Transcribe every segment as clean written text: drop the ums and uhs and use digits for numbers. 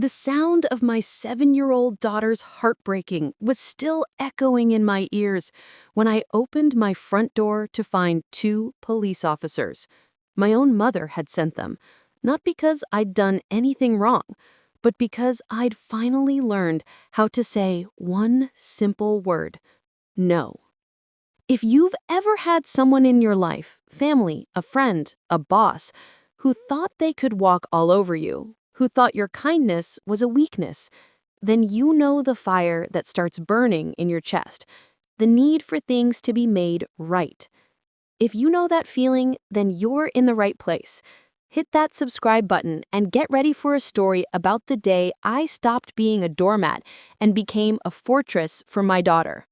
The sound of my 7-year-old daughter's heartbreaking was still echoing in my ears when I opened my front door to find 2 police officers. My own mother had sent them, not because I'd done anything wrong, but because I'd finally learned how to say one simple word: no. If you've ever had someone in your life, family, a friend, a boss, who thought they could walk all over you, who thought your kindness was a weakness, then you know the fire that starts burning in your chest, the need for things to be made right. If you know that feeling, then you're in the right place. Hit that subscribe button and get ready for a story about the day I stopped being a doormat and became a fortress for my daughter.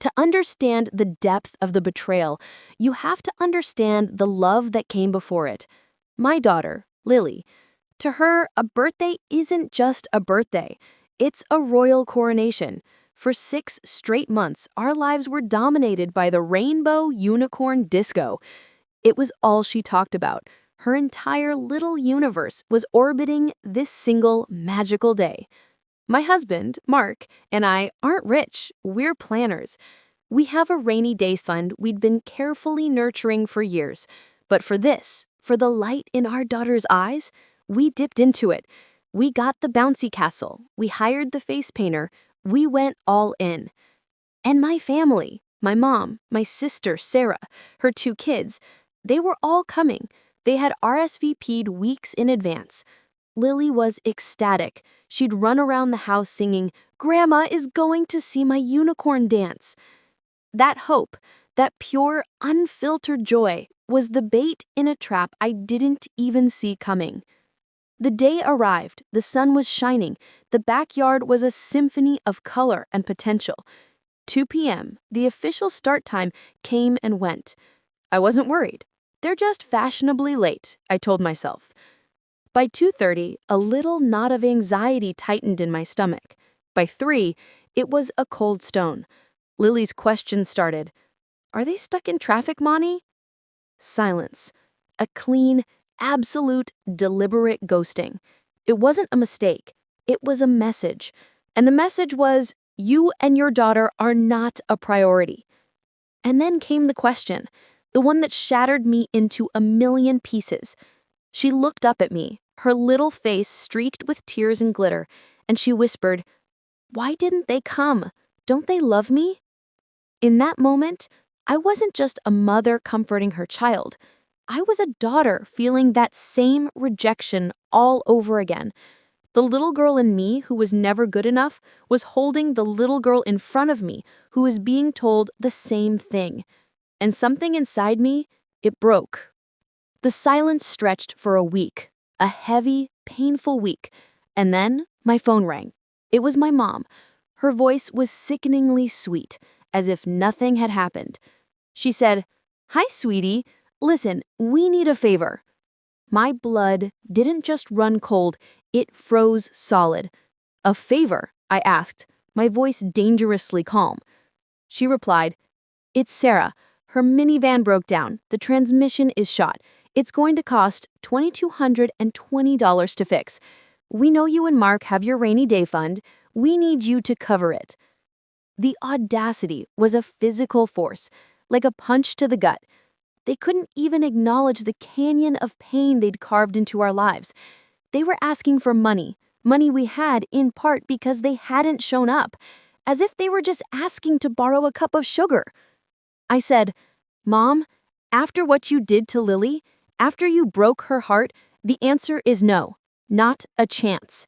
To understand the depth of the betrayal, you have to understand the love that came before it. My daughter, Lily, to her, a birthday isn't just a birthday. It's a royal coronation. For 6 straight months, our lives were dominated by the rainbow unicorn disco. It was all she talked about. Her entire little universe was orbiting this single magical day. My husband, Mark, and I aren't rich. We're planners. We have a rainy day fund we'd been carefully nurturing for years. But for this, for the light in our daughter's eyes, we dipped into it. We got the bouncy castle. We hired the face painter. We went all in. And my family, my mom, my sister, Sarah, her 2 kids, they were all coming. They had RSVP'd weeks in advance. Lily was ecstatic. She'd run around the house singing, "Grandma is going to see my unicorn dance." That hope, that pure, unfiltered joy, was the bait in a trap I didn't even see coming. The day arrived, the sun was shining, the backyard was a symphony of color and potential. 2 p.m., the official start time, came and went. I wasn't worried. They're just fashionably late, I told myself. By 2:30, a little knot of anxiety tightened in my stomach. By 3, it was a cold stone. Lily's question started. "Are they stuck in traffic, Monty?" Silence. A clean, absolute, deliberate ghosting. It wasn't a mistake. It was a message. And the message was, you and your daughter are not a priority. And then came the question, the one that shattered me into a million pieces. She looked up at me, her little face streaked with tears and glitter, and she whispered, "Why didn't they come? Don't they love me?" In that moment, I wasn't just a mother comforting her child. I was a daughter feeling that same rejection all over again. The little girl in me who was never good enough was holding the little girl in front of me who was being told the same thing. And something inside me, it broke. The silence stretched for a week, a heavy, painful week. And then my phone rang. It was my mom. Her voice was sickeningly sweet, as if nothing had happened. She said, "Hi, sweetie. Listen, we need a favor." My blood didn't just run cold, it froze solid. "A favor?" I asked, my voice dangerously calm. She replied, "It's Sarah. Her minivan broke down. The transmission is shot. It's going to cost $2,220 to fix. We know you and Mark have your rainy day fund. We need you to cover it." The audacity was a physical force, like a punch to the gut. They couldn't even acknowledge the canyon of pain they'd carved into our lives. They were asking for money we had in part because they hadn't shown up, as if they were just asking to borrow a cup of sugar. I said, "Mom, after what you did to Lily, after you broke her heart, the answer is no, not a chance."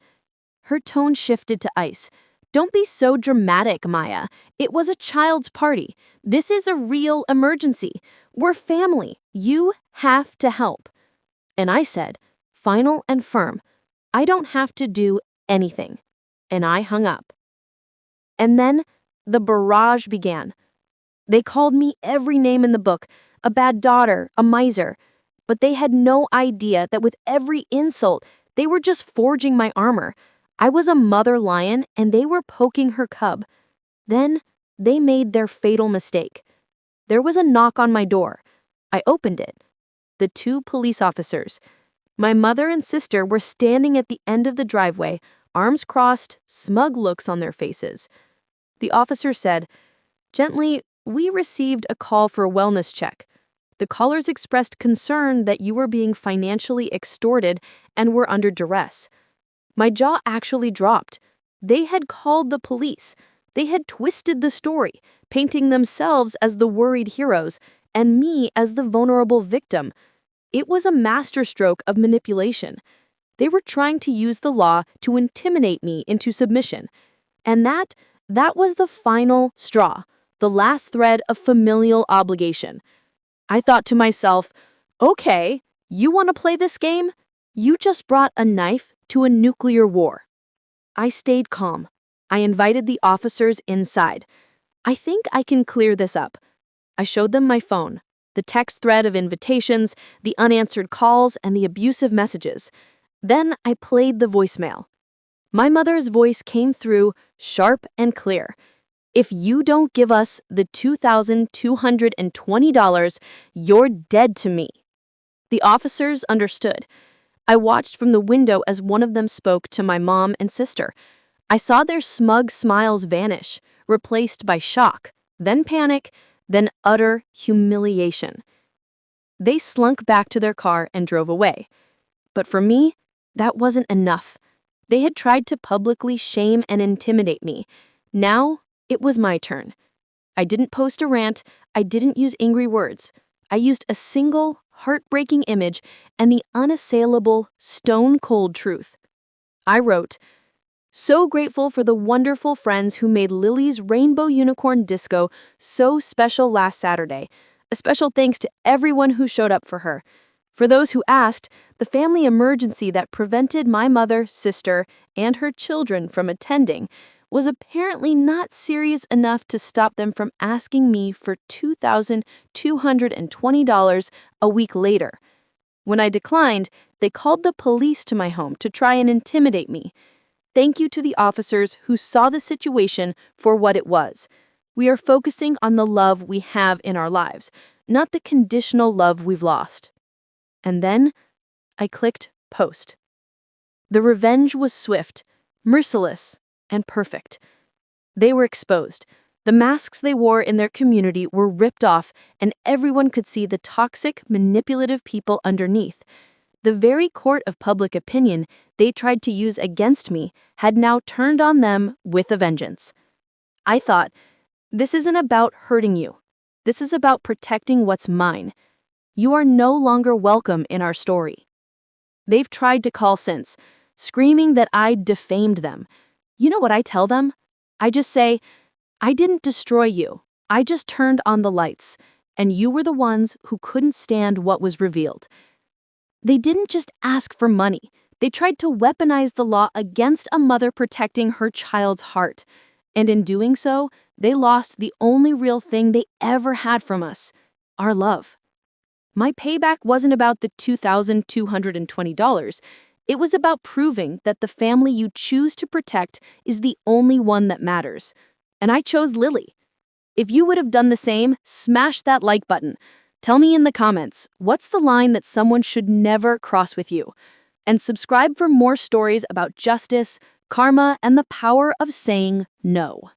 Her tone shifted to ice. "Don't be so dramatic, Maya. It was a child's party. This is a real emergency. We're family. You have to help." And I said, final and firm, "I don't have to do anything." And I hung up. And then the barrage began. They called me every name in the book, a bad daughter, a miser. But they had no idea that with every insult, they were just forging my armor. I was a mother lion, and they were poking her cub. Then they made their fatal mistake. There was a knock on my door. I opened it. The 2 police officers. My mother and sister were standing at the end of the driveway, arms crossed, smug looks on their faces. The officer said, "Gently, we received a call for a wellness check. The callers expressed concern that you were being financially extorted and were under duress." My jaw actually dropped. They had called the police. They had twisted the story, painting themselves as the worried heroes and me as the vulnerable victim. It was a masterstroke of manipulation. They were trying to use the law to intimidate me into submission. And that was the final straw, the last thread of familial obligation. I thought to myself, okay, you want to play this game? You just brought a knife to a nuclear war. I stayed calm. I invited the officers inside. I think I can clear this up. I showed them my phone, the text thread of invitations, the unanswered calls, and the abusive messages. Then I played the voicemail. My mother's voice came through, sharp and clear. "If you don't give us the $2,220, you're dead to me." The officers understood. I watched from the window as one of them spoke to my mom and sister. I saw their smug smiles vanish, replaced by shock, then panic, then utter humiliation. They slunk back to their car and drove away. But for me, that wasn't enough. They had tried to publicly shame and intimidate me. Now, it was my turn. I didn't post a rant. I didn't use angry words. I used a single, heartbreaking image and the unassailable, stone-cold truth. I wrote, "So grateful for the wonderful friends who made Lily's Rainbow Unicorn Disco so special last Saturday. A special thanks to everyone who showed up for her. For those who asked, the family emergency that prevented my mother, sister, and her children from attending was apparently not serious enough to stop them from asking me for $2,220 a week later. When I declined, they called the police to my home to try and intimidate me. Thank you to the officers who saw the situation for what it was. We are focusing on the love we have in our lives, not the conditional love we've lost." And then I clicked post. The revenge was swift, merciless, and perfect. They were exposed. The masks they wore in their community were ripped off, and everyone could see the toxic, manipulative people underneath. The very court of public opinion they tried to use against me had now turned on them with a vengeance. I thought, this isn't about hurting you. This is about protecting what's mine. You are no longer welcome in our story. They've tried to call since, screaming that I defamed them. You know what I tell them? I just say, "I didn't destroy you. I just turned on the lights, and you were the ones who couldn't stand what was revealed." They didn't just ask for money. They tried to weaponize the law against a mother protecting her child's heart. And in doing so, they lost the only real thing they ever had from us, our love. My payback wasn't about the $2,220. It was about proving that the family you choose to protect is the only one that matters. And I chose Lily. If you would have done the same, smash that like button. Tell me in the comments, what's the line that someone should never cross with you? And subscribe for more stories about justice, karma, and the power of saying no.